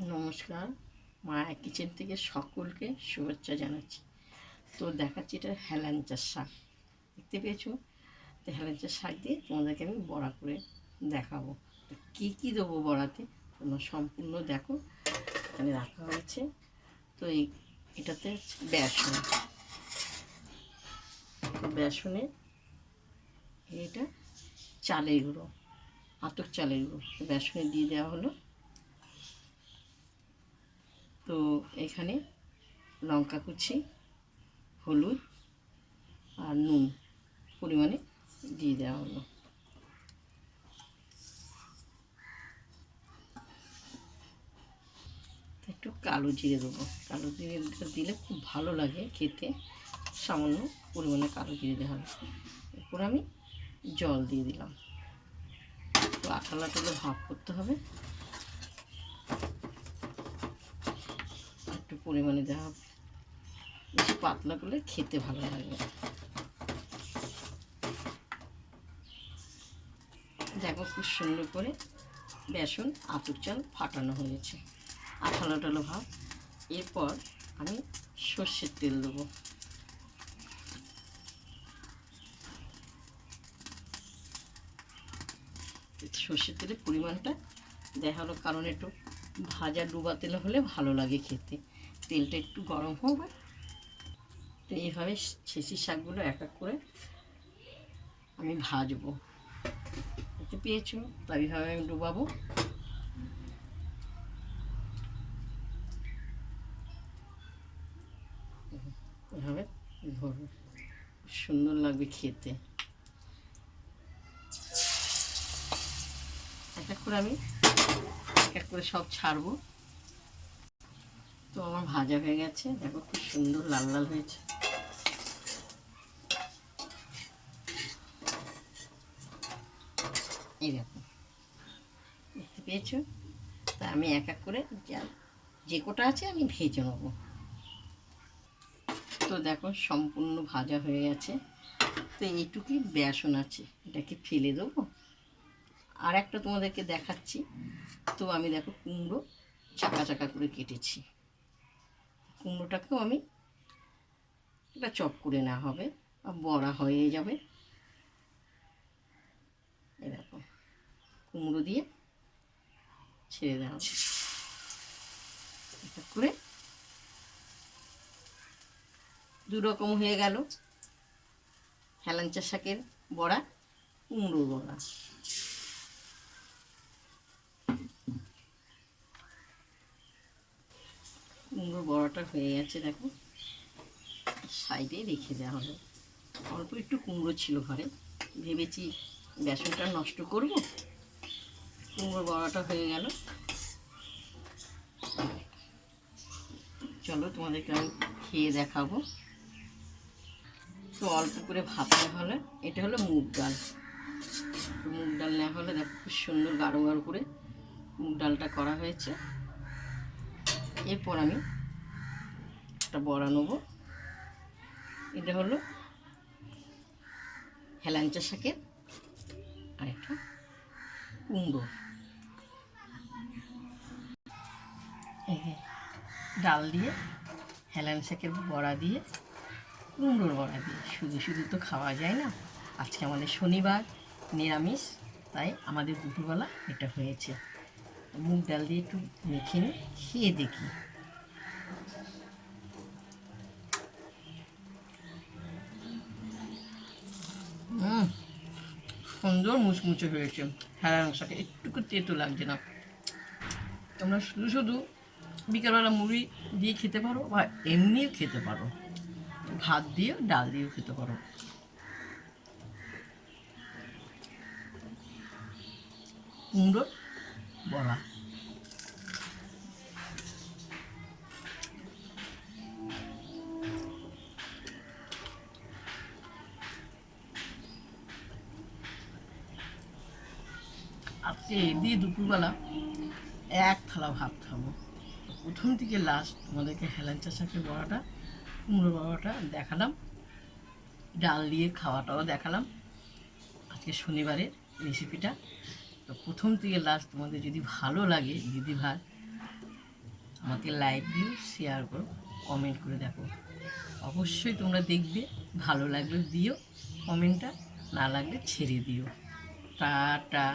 নমস্কার, মায়া কিচেন থেকে সকলকে শুভেচ্ছা জানাচ্ছি। তো দেখাচ্ছি এটা হেলেঞ্চার শাক, দেখতে পেয়েছো? তো হেলেঞ্চার শাক দিয়ে তোমাদেরকে আমি বড়া করে দেখাবো। তো কী কী দেবো বড়াতে তোমরা সম্পূর্ণ দেখো। এখানে রাখা হয়েছে। তো এটাতে বেসন, বেসনে এটা চালের গুঁড়ো, আতপ চালের গুঁড়ো বেসনে দিয়ে দেওয়া হলো। তো এখানে লঙ্কা কুচি, হলুদ আর নুন পরিমাণে দিয়ে দেওয়া হলো। একটু কালো জিরে দেবো, কালো জিরে দিলে খুব ভালো লাগে খেতে। সামান্য পরিমাণে কালো জিরে দেওয়া হবে। এরপর আমি জল দিয়ে দিলাম। তো আঠালো আঠালো ভাপ করতে হবে, একটু পরিমাণে দেওয়া হবে। বেশি পাতলা করলে খেতে ভালো লাগবে। দেখো খুব সুন্দর করে বেসন আতপ চাল ফাটানো হয়েছে, আঠালো আঠালো ভাব। এরপর আমি সর্ষের তেল দেবো। সর্ষের তেলের পরিমাণটা দেখা হলো, কারণ একটু ভাজা ডুবা তেল হলে ভালো লাগে খেতে। তেলটা একটু গরম হবে। তো এইভাবে ছেঁচি শাকগুলো এক এক করে আমি ভাজবো, দেখতে পেয়েছো? তো এইভাবে আমি ডুবাবো। এভাবে ধরবো, সুন্দর লাগবে খেতে। এক এক করে আমি এক এক করে সব ছাড়বো। তো আমার ভাজা হয়ে গেছে, দেখো খুব সুন্দর লাল লাল হয়েছে। এই দেখো, দেখতে পেয়েছো? তা আমি এক এক করে যে কটা আছে আমি ভেজে নেবো। তো দেখো সম্পূর্ণ ভাজা হয়ে গেছে। তো এইটুকুই বেসন আছে, এটাকে ফেলে দেবো। আর একটা তোমাদেরকে দেখাচ্ছি। তো আমি দেখো কুমড়ো চাকা চাকা করে কেটেছি। কুমড়োটাকেও আমি এটা চপ করে নেওয়া হবে, বড়া হয়ে যাবে। এই দেখো কুমড়ো দিয়ে ছেড়ে দেওয়া হবে এটা করে। দু রকম হয়ে গেল, হেলেঞ্চা শাকের বড়া, কুমড়োর বড়া। কুমড়োর বড়াটা হয়ে গেছে, দেখো সাইডে রেখে দেওয়া হলো। অল্প একটু কুমড়ো ছিল ঘরে, ভেবেছি বেসনটা নষ্ট করব। কুমড়োর বড়াটা হয়ে গেল। চলো তোমাদেরকে আমি খেয়ে দেখাবো। তো অল্প করে ভাত নেওয়া হলে, এটা হলো মুগ ডাল। মুগ ডাল নেওয়া হলে দেখো খুব সুন্দর গাঢ় গাঢ় করে মুগ ডালটা করা হয়েছে। এরপর আমি একটা বড়া নেবো। এটা হলো হেলেঞ্চা শাকের আর একটা কুমড়ো। ডাল দিয়ে, হেলেঞ্চা শাকের বড়া দিয়ে, কুমড়োর বড়া দিয়ে শুধু শুধু তো খাওয়া যায় না। আজকে আমাদের শনিবার, নিরামিষ, তাই আমাদের দুপুরবেলা এটা হয়েছে। মুগ ডাল দিয়ে একটু মেখে নিয়ে খেয়ে দেখি। সুন্দর মুচমুচে হয়েছে। হেলেঞ্চা শাকে একটুকু তেতো লাগছে না। তোমরা শুধু শুধু বিকেলবেলা মুড়ি দিয়ে খেতে পারো, বা এমনিও খেতে পারো, ভাত দিয়ে ডাল দিয়েও খেতে পারো। কুমড়োর বড়া। আজকে এই দিয়ে দুপুরবেলা এক থালা ভাত খাবো। প্রথম থেকে লাস্ট তোমাদেরকে হেলেঞ্চা শাকের বড়াটা, কুমড়ো বড়াটা দেখালাম, ডাল দিয়ে খাওয়াটাও দেখালাম। আজকে শনিবারের রেসিপিটা। তো প্রথম থেকে লাস্ট তোমাদের যদি ভালো লাগে দিদিভাই, আমাকে লাইক দিও, শেয়ার করো, কমেন্ট করে দেখো। অবশ্যই তোমরা দেখবে, ভালো লাগলে দিও কমেন্টটা, না লাগলে ছেড়ে দিও। টাটা।